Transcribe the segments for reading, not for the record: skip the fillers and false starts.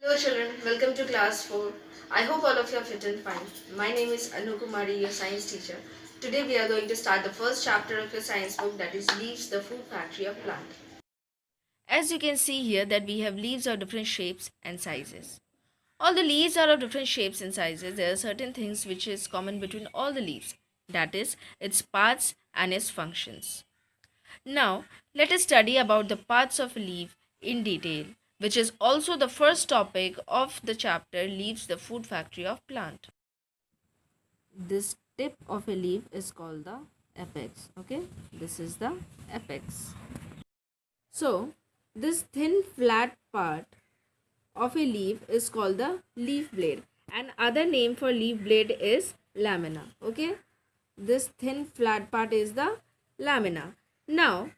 Hello children, welcome to class 4. I hope all of you are fit and fine. My name is Anu Kumari, your science teacher. Today we are going to start the first chapter of your science book, that is Leaves, the Food Factory of Plant. As you can see here that we have leaves of different shapes and sizes. All the leaves are of different shapes and sizes. There are certain things which is common between all the leaves, that is its parts and its functions. Now, let us study about the parts of a leaf in detail, which is also the first topic of the chapter Leaves, the Food Factory of Plant. This tip of a leaf is called the apex. Okay, this is the apex. So, this thin flat part of a leaf is called the leaf blade, and other name for leaf blade is lamina. Okay, this thin flat part is the lamina. Now,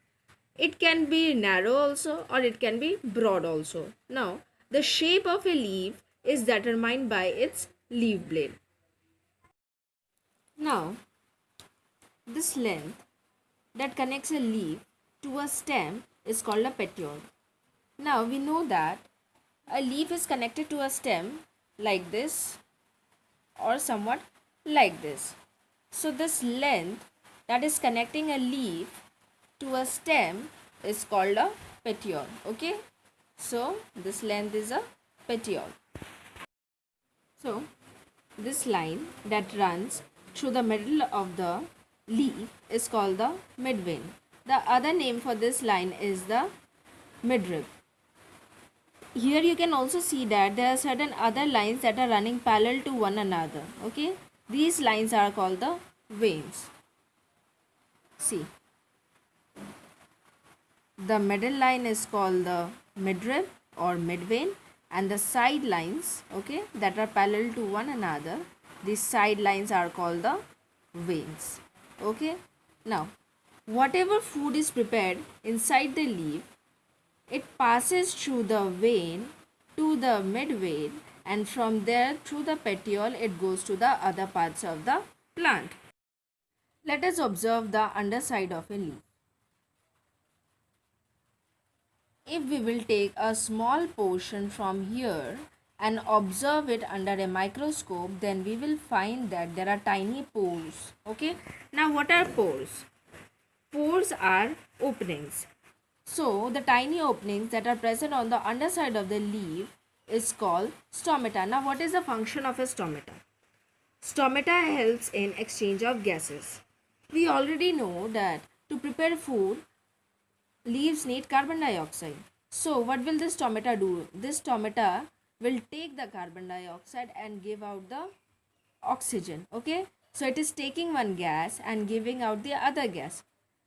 it can be narrow also or it can be broad also. Now, the shape of a leaf is determined by its leaf blade. Now, this length that connects a leaf to a stem is called a petiole. Now, we know that a leaf is connected to a stem like this or somewhat like this. So, this length that is connecting a leaf to a stem is called a petiole. Okay, so this length is a petiole. So this line that runs through the middle of the leaf is called the midvein. The other name for this line is the midrib. Here you can also see that there are certain other lines that are running parallel to one another. Okay, these lines are called the veins. See, the middle line is called the midrib or midvein, and the side lines, okay, that are parallel to one another, these side lines are called the veins. Okay, now whatever food is prepared inside the leaf, it passes through the vein to the midvein, and from there through the petiole it goes to the other parts of the plant. Let us observe the underside of a leaf. If we will take a small portion from here and observe it under a microscope, then we will find that there are tiny pores. Okay, now what are pores? Pores are openings. So the tiny openings that are present on the underside of the leaf is called stomata. Now what is the function of a stomata? Stomata helps in exchange of gases. We already know that to prepare food, leaves need carbon dioxide. So what will this stomata do? This stomata will take the carbon dioxide and give out the oxygen. Okay, so it is taking one gas and giving out the other gas.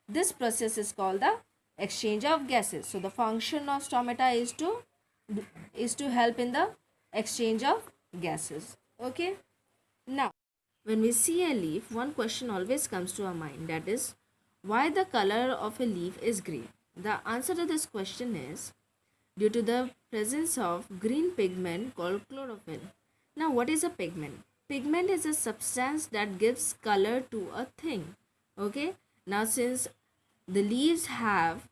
This process is called the exchange of gases. So the function of stomata is to help in the exchange of gases. Okay, now when we see a leaf, one question always comes to our mind, that is why the color of a leaf is green. The answer to this question is due to the presence of green pigment called chlorophyll. Now, what is a pigment? Pigment is a substance that gives color to a thing. Okay. Now, since the leaves have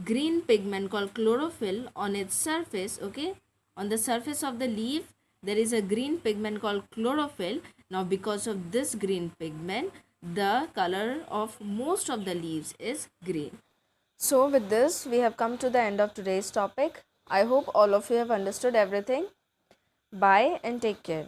green pigment called chlorophyll on its surface, okay, on the surface of the leaf, there is a green pigment called chlorophyll. Now, because of this green pigment, the color of most of the leaves is green. So with this, we have come to the end of today's topic. I hope all of you have understood everything. Bye and take care.